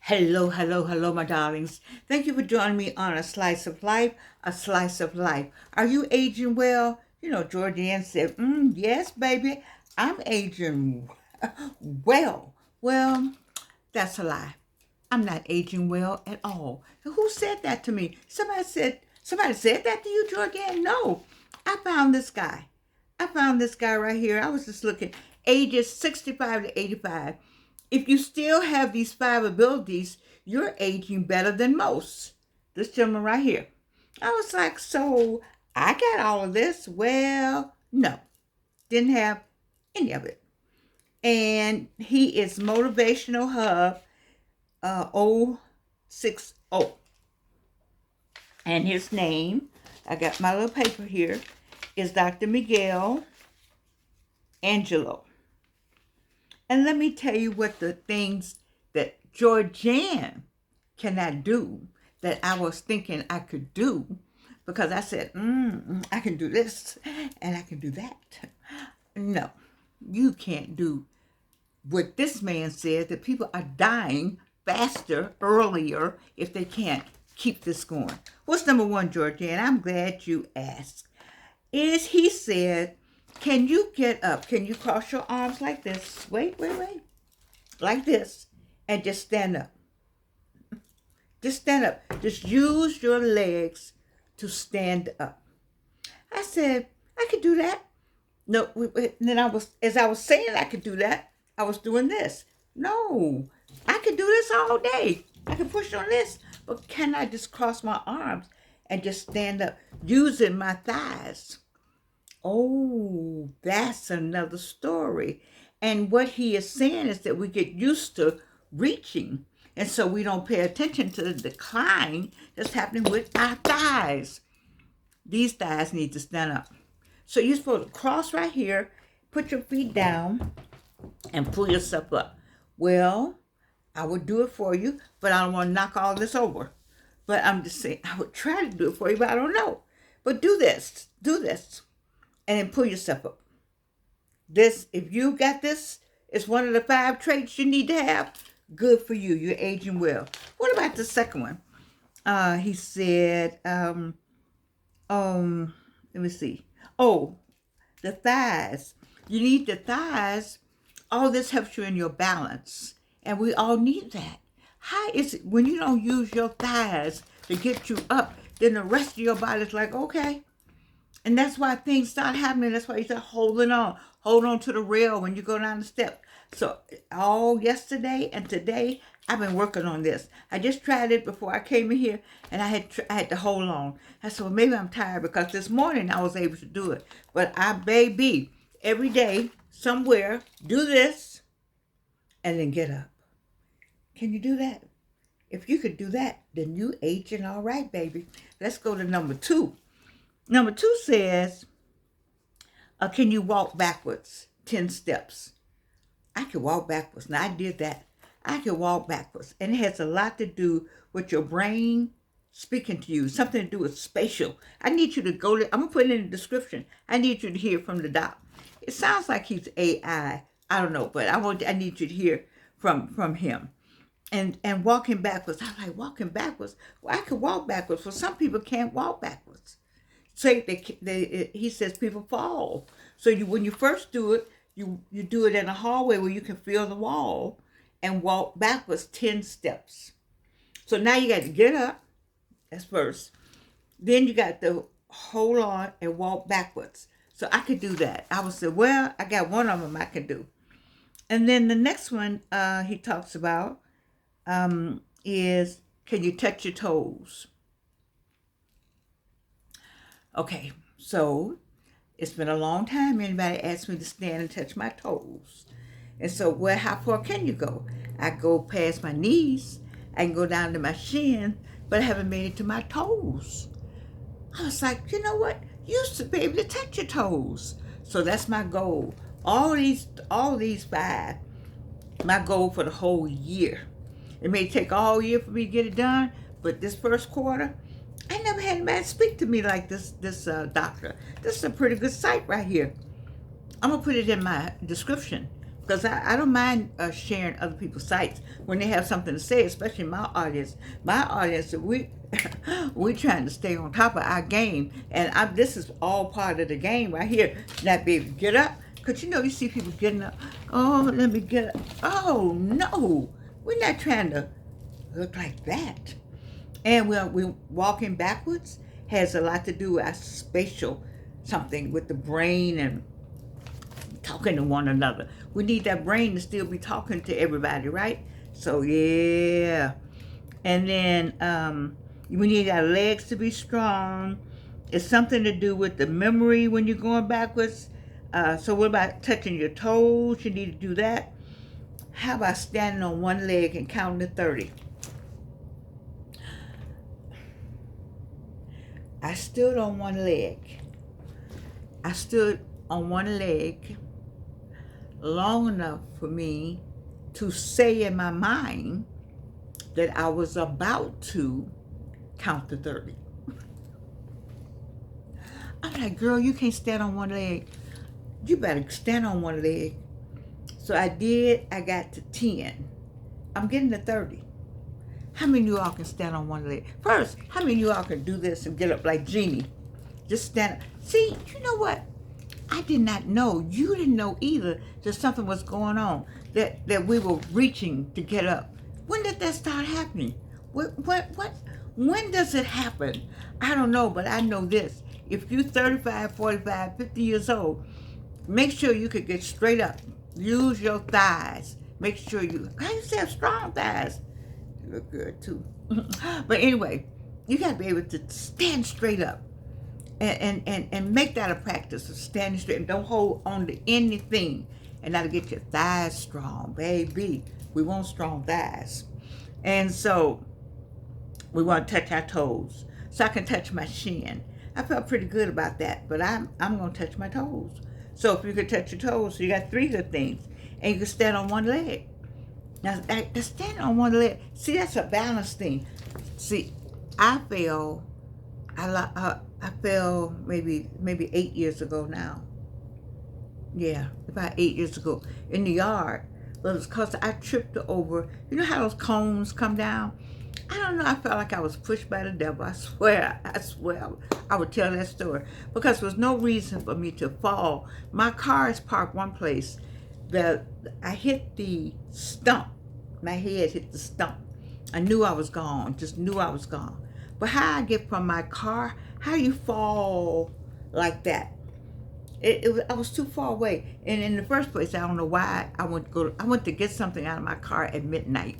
Hello, hello, hello, my darlings. Thank you for joining me on A Slice of Life, A Slice of Life. Are you aging well? You know, Georgianne said, yes, baby, I'm aging well. Well, that's a lie. I'm not aging well at all. And who said that to me? Somebody said that to you, Georgianne? No. I found this guy. I found this guy right here. I was just looking, ages 65 to 85. If you still have these five abilities, you're aging better than most. This gentleman right here. I was like, so I got all of this? Well, no, didn't have any of it. And he is Motivational Hub 060. And his name, I got my little paper here, is Dr. Miguel Angelo. And let me tell you what the things that Georgianne cannot do that I was thinking I could do, because I said, I can do this and I can do that. No, you can't do what this man said, that people are dying faster, earlier, if they can't keep this going. What's number one, Georgianne? I'm glad you asked. Is he said, can you get up? Can you cross your arms like this? Wait. Like this. And just stand up. Just stand up. Just use your legs to stand up. I said, I could do that. No, and then as I was saying I could do that, I was doing this. No, I could do this all day. I can push on this. But can I just cross my arms and just stand up using my thighs? Oh, that's another story. And what he is saying is that we get used to reaching. And so we don't pay attention to the decline that's happening with our thighs. These thighs need to stand up. So you're supposed to cross right here, put your feet down, and pull yourself up. Well, I would do it for you, but I don't want to knock all this over. But I'm just saying, I would try to do it for you, but I don't know. But do this, and then pull yourself up. This, if you got this, it's one of the 5 traits you need to have. Good for you. You're aging well. What about the second one? He said, let me see. Oh, the thighs. You need the thighs. All this helps you in your balance. And we all need that. How is it when you don't use your thighs to get you up, then the rest of your body's like, okay. And that's why things start happening. That's why you start holding on. Hold on to the rail when you go down the steps. So all yesterday and today, I've been working on this. I just tried it before I came in here, and I had to hold on. I said, well, maybe I'm tired, because this morning I was able to do it. But baby, every day, somewhere, do this, and then get up. Can you do that? If you could do that, then you aging all right, baby. Let's go to number 2. Number 2 says, can you walk backwards 10 steps? I can walk backwards. Now, I did that. I can walk backwards. And it has a lot to do with your brain speaking to you, something to do with spatial. I need you to go to, I'm going to put it in the description. I need you to hear from the doc. It sounds like he's AI. I don't know, but I need you to hear from him. And walking backwards. I'm like, walking backwards? Well, I can walk backwards. Well, some people can't walk backwards. So he says people fall. So when you first do it, you do it in a hallway where you can feel the wall and walk backwards 10 steps. So now you got to get up. That's first. Then you got to hold on and walk backwards. So I could do that. I would say, well, I got one of them I can do. And then the next one he talks about is, can you touch your toes? Okay, so it's been a long time anybody asked me to stand and touch my toes. And so, well, how far can you go? I go past my knees. I can go down to my shin, but I haven't made it to my toes. I was like, you know what? You used to be able to touch your toes. So that's my goal. All these 5, my goal for the whole year. It may take all year for me to get it done, but this first quarter, I never had anybody speak to me like this doctor. This is a pretty good site right here. I'm going to put it in my description. because I don't mind sharing other people's sites when they have something to say, especially my audience. My audience, we trying to stay on top of our game, and this is all part of the game right here. Now, baby, get up, because you see people getting up. Oh, let me get up. Oh, no, we're not trying to look like that. And we're walking backwards has a lot to do with our spatial something with the brain and talking to one another. We need that brain to still be talking to everybody, right? So yeah. And then we need our legs to be strong. It's something to do with the memory when you're going backwards. So what about touching your toes? You need to do that. How about standing on one leg and counting to 30? I stood on one leg. I stood on one leg long enough for me to say in my mind that I was about to count to 30. I'm like, girl, you can't stand on one leg. You better stand on one leg. So I did. I got to 10. I'm getting to 30. How many of you all can stand on one leg? First, how many of you all can do this and get up like Jeannie? Just stand up. See, you know what? I did not know. You didn't know either that something was going on, that we were reaching to get up. When did that start happening? What? When does it happen? I don't know, but I know this. If you're 35, 45, 50 years old, make sure you could get straight up. Use your thighs. Make sure I used to have strong thighs. You look good too. But anyway, you got to be able to stand straight up. And make that a practice of standing straight and don't hold on to anything. And that'll get your thighs strong, baby. We want strong thighs. And so we want to touch our toes. So I can touch my shin. I felt pretty good about that, but I'm going to touch my toes. So if you could touch your toes, you got 3 good things. And you can stand on one leg. Now, standing on one leg, see, that's a balance thing. See, I fell maybe 8 years ago now. Yeah, about 8 years ago in the yard. But it's because I tripped over. You know how those cones come down? I don't know. I felt like I was pushed by the devil. I swear. I would tell that story. Because there was no reason for me to fall. My car is parked one place. I hit the stump. My head hit the stump. I knew I was gone. Just knew I was gone. But how I get from my car, how you fall like that? I was too far away. And in the first place, I don't know why I went to get something out of my car at midnight.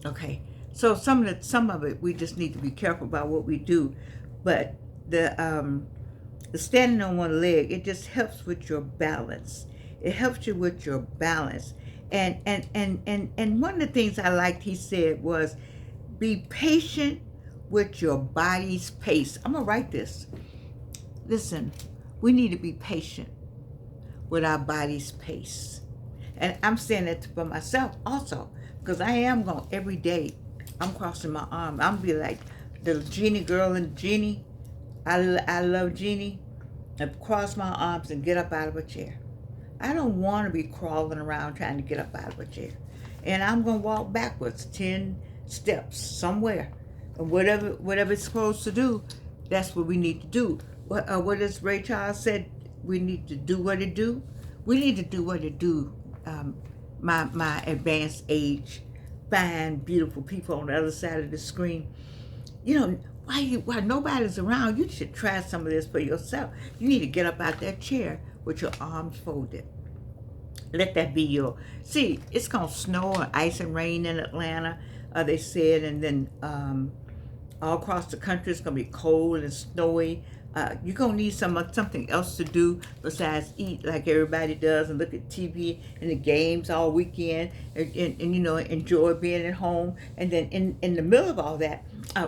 Okay. So some of it we just need to be careful about what we do. But the standing on one leg, it just helps with your balance. It helps you with your balance. And one of the things I liked he said was, be patient with your body's pace. I'm going to write this. Listen, we need to be patient with our body's pace. And I'm saying that for myself also, because I am going every day. I'm crossing my arm. I'm be like the Genie girl in Genie. I love Genie. I cross my arms and get up out of a chair. I don't want to be crawling around trying to get up out of a chair. And I'm going to walk backwards 10 steps somewhere. And whatever it's supposed to do, that's what we need to do. What does Ray Charles said? We need to do what it do. We need to do what it do. My advanced age, fine, beautiful people on the other side of the screen. You know, while nobody's around, you should try some of this for yourself. You need to get up out that chair with your arms folded. Let that be see, it's going to snow or ice and rain in Atlanta, they said, and then all across the country it's going to be cold and snowy. You're going to need something else to do besides eat like everybody does and look at TV and the games all weekend and enjoy being at home. And then in the middle of all that,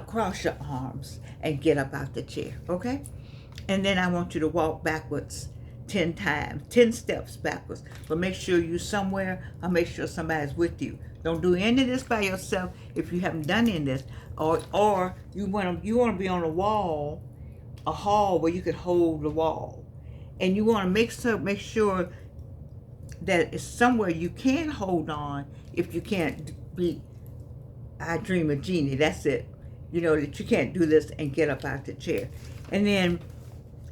cross your arms and get up out the chair, okay? And then I want you to walk backwards 10 times, 10 steps backwards. But make sure you're somewhere, or make sure somebody's with you. Don't do any of this by yourself if you haven't done any of this. Or you want to be on a wall, a hall where you can hold the wall. And you want to make sure that is somewhere you can hold on if you can't be I dream of Jeannie. That's it. You know, that you can't do this and get up out the chair. And then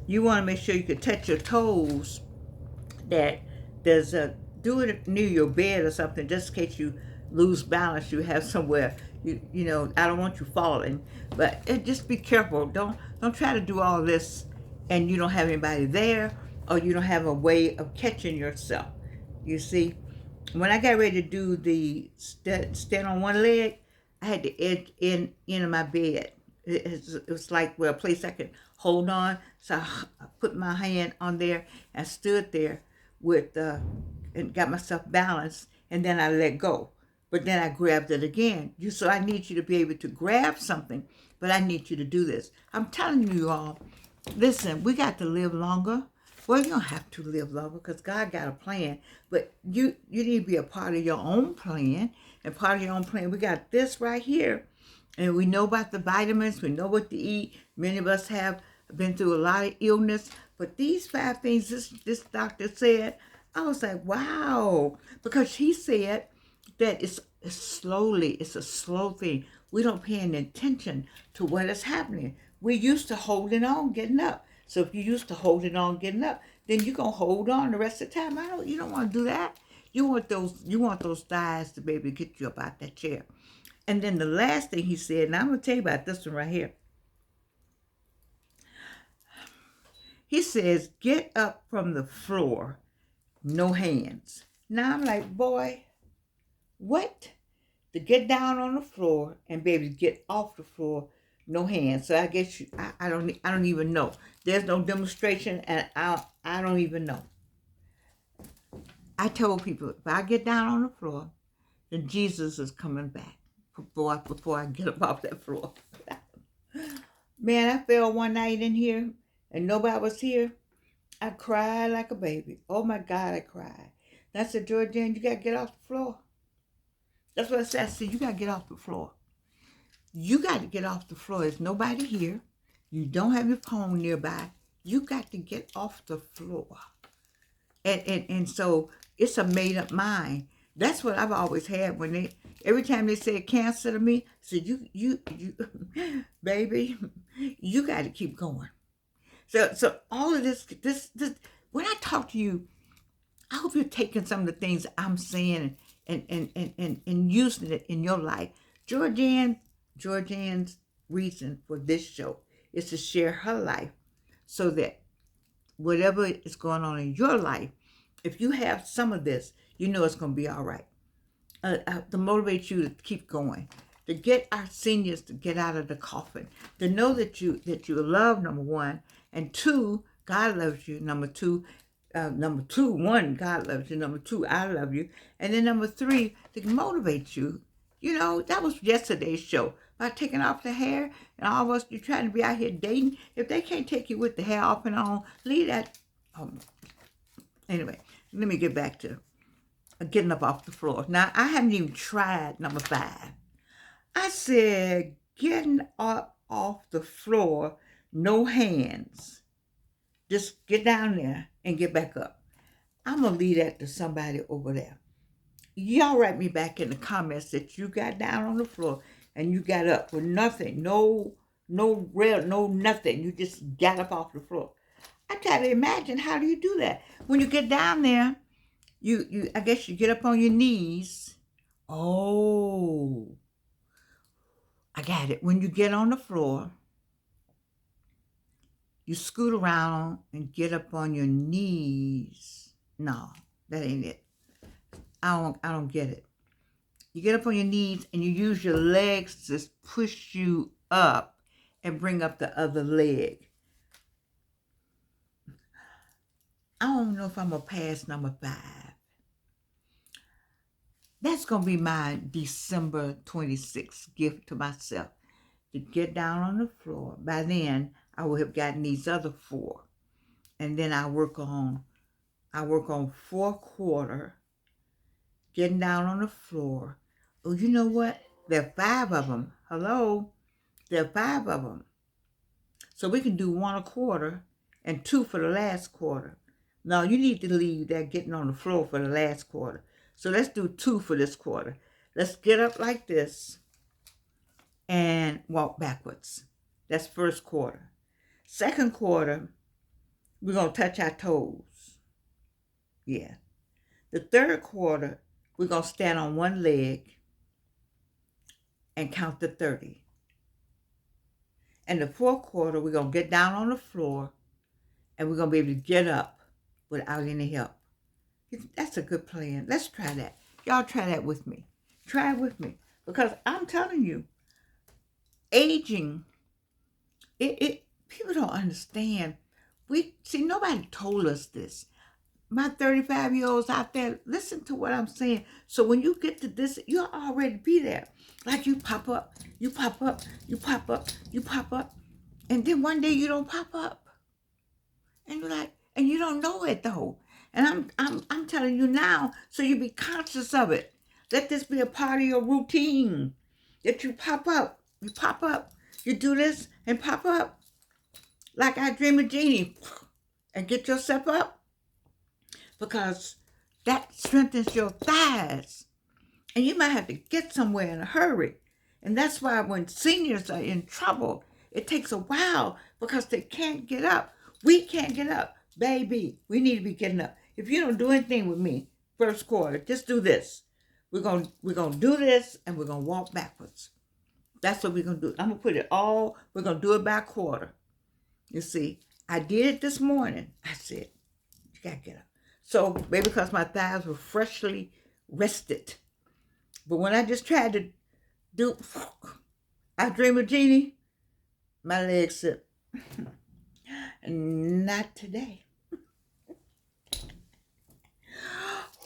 you want to make sure you can touch your toes, that there's a, do it near your bed or something, just in case you lose balance, you have somewhere, you know, I don't want you falling, but just be careful. Don't try to do all this and you don't have anybody there, or you don't have a way of catching yourself. You see, when I got ready to do the stand on one leg, I had the edge in of my bed. It was like, well, a place I could hold on. So I put my hand on there and stood there with and got myself balanced, and then I let go. But then I grabbed it again. So I need you to be able to grab something, but I need you to do this. I'm telling you all, listen, we got to live longer. Well, you don't have to live longer because God got a plan, but you need to be a part of your own plan. And part of your own plan, we got this right here. And we know about the vitamins. We know what to eat. Many of us have been through a lot of illness. But these 5 things this doctor said, I was like, wow. Because he said that it's a slow thing. We don't pay any attention to what is happening. We're used to holding on, getting up. So if you're used to holding on, getting up, then you're going to hold on the rest of the time. You don't want to do that. You want those thighs to be able to get you up out that chair. And then the last thing he said, and I'm going to tell you about this one right here. He says, get up from the floor, no hands. Now I'm like, boy, what? To get down on the floor and be able to get off the floor, no hands. So I guess I don't even know. There's no demonstration, and I don't even know. I told people, if I get down on the floor, then Jesus is coming back before I get up off that floor. Man, I fell one night in here and nobody was here. I cried like a baby. Oh my God, I cried. And I said, Georgianne, you got to get off the floor. That's what I said. I said, you got to get off the floor. You got to get off the floor. There's nobody here. You don't have your phone nearby. You got to get off the floor. And so it's a made up mind. That's what I've always had when every time they said cancer to me, I said, you, baby, you got to keep going. So all of this, when I talk to you, I hope you're taking some of the things I'm saying and using it in your life. Georgianne's reason for this show is to share her life so that whatever is going on in your life, if you have some of this, you know it's going to be all right. To motivate you to keep going, to get our seniors to get out of the coffin, to know that you love, number one, and two, God loves you. Number two, one, God loves you. Number two, I love you. And then number three, to motivate you. You know, that was yesterday's show about taking off the hair, and all of us, you're trying to be out here dating. If they can't take you with the hair off and on, leave that. Anyway, let me get back to getting up off the floor. Now, I haven't even tried number 5. I said, getting up off the floor, no hands. Just get down there and get back up. I'm going to leave that to somebody over there. Y'all write me back in the comments that you got down on the floor and you got up with nothing, no nothing. You just got up off the floor. I try to imagine, how do you do that? When you get down there, I guess you get up on your knees. Oh, I got it. When you get on the floor, you scoot around and get up on your knees. No, that ain't it. I don't get it. You get up on your knees and you use your legs to push you up and bring up the other leg. I don't know if I'm going to pass number 5. That's going to be my December 26th gift to myself, to get down on the floor. By then, I will have gotten these other 4. And then I work on 4/4, getting down on the floor. Oh, you know what? There are 5 of them. Hello? There are 5 of them. So we can do 1/4 and 2 for the last quarter. No, you need to leave that getting on the floor for the last quarter. So let's do 2 for this quarter. Let's get up like this and walk backwards. That's first quarter. Second quarter, we're going to touch our toes. Yeah. The third quarter, we're going to stand on one leg and count to 30. And the fourth quarter, we're going to get down on the floor and we're going to be able to get up without any help. That's a good plan. Let's try that. Y'all try that with me. Try it with me. Because I'm telling you, aging, people don't understand. Nobody told us this. My 35-year-olds out there, listen to what I'm saying. So when you get to this, you'll already be there. Like you pop up, you pop up, you pop up, you pop up. And then one day you don't pop up. And you're like, and you don't know it though. And I'm telling you now, so you be conscious of it. Let this be a part of your routine. That you pop up, you do this and pop up. Like I Dream of Jeannie. And get yourself up. Because that strengthens your thighs. And you might have to get somewhere in a hurry. And that's why when seniors are in trouble, it takes a while because they can't get up. We can't get up. Baby, we need to be getting up. If you don't do anything with me, first quarter, just do this. We're gonna do this and we're gonna walk backwards. That's what we're gonna do. I'm gonna put it all, we're gonna do it by quarter. You see, I did it this morning. I said, you gotta get up. So maybe because my thighs were freshly rested. But when I just tried to do I Dream of Jeannie, my legs said, not today.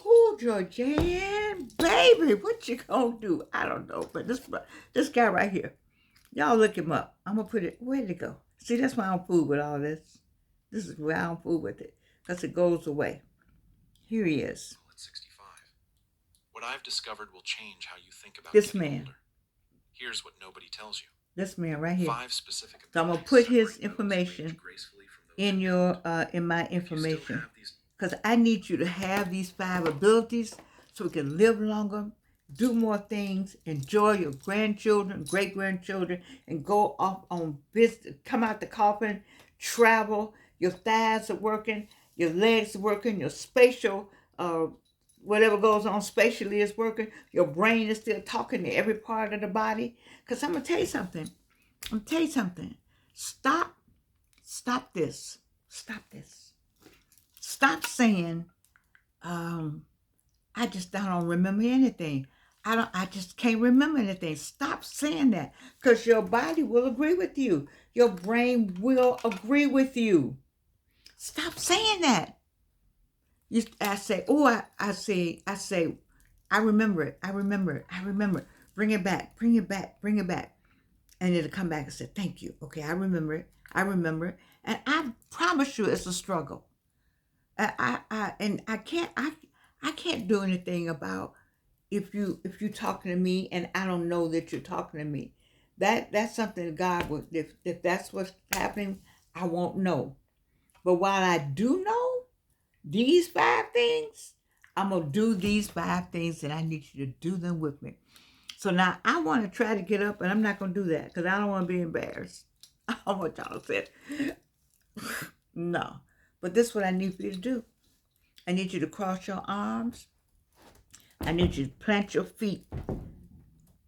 Oh, Georgianne, baby, what you gonna do? I don't know, but this guy right here, y'all look him up. I'm gonna put it, where'd it go? See, that's why I don't fool with all this. This is why I don't fool with it, because it goes away. Here he is. At 65. What I've discovered will change how you think about this getting man. Older. Here's what nobody tells you. This man right here. 5 specific. So I'm gonna put his information in your in my information, because I need you to have these 5 abilities so we can live longer, do more things, enjoy your grandchildren, great grandchildren, and go off on business. Come out the coffin, travel. Your thighs are working, your legs are working, your spatial whatever goes on spatially is working. Your brain is still talking to every part of the body. Because I'm going to tell you something. Stop this. Stop saying, I just don't remember anything. I just can't remember anything. Stop saying that. Because your body will agree with you. Your brain will agree with you. Stop saying that. I say, I remember it. Bring it back. And it'll come back and say, thank you. Okay, I remember it. And I promise you it's a struggle. I can't do anything about if you're talking to me and I don't know that you're talking to me. That's something God would, if that's what's happening, I won't know. But while I do know these 5 things, I'm going to do these 5 things and I need you to do them with me. So now I want to try to get up and I'm not going to do that because I don't want to be embarrassed. I don't want y'all to say it. No. But this is what I need for you to do. I need you to cross your arms. I need you to plant your feet.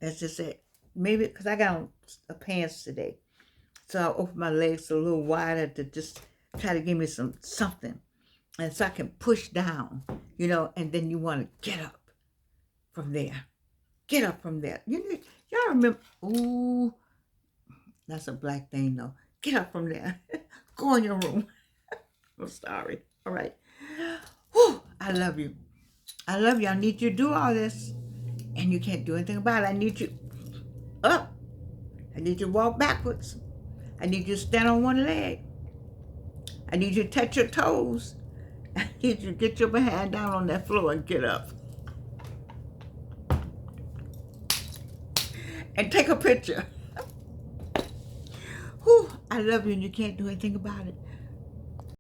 As I said, maybe because I got on pants today. So I open my legs a little wider to just try to give me something. And so I can push down, and then you want to get up from there. Y'all remember, ooh, that's a black thing though. Get up from there. Go in your room. I'm sorry. All right. Whew, I love you. I need you to do all this. And you can't do anything about it. I need you up. I need you to walk backwards. I need you to stand on one leg. I need you to touch your toes. I need you to get your behind down on that floor and get up. And take a picture. Whew, I love you and you can't do anything about it.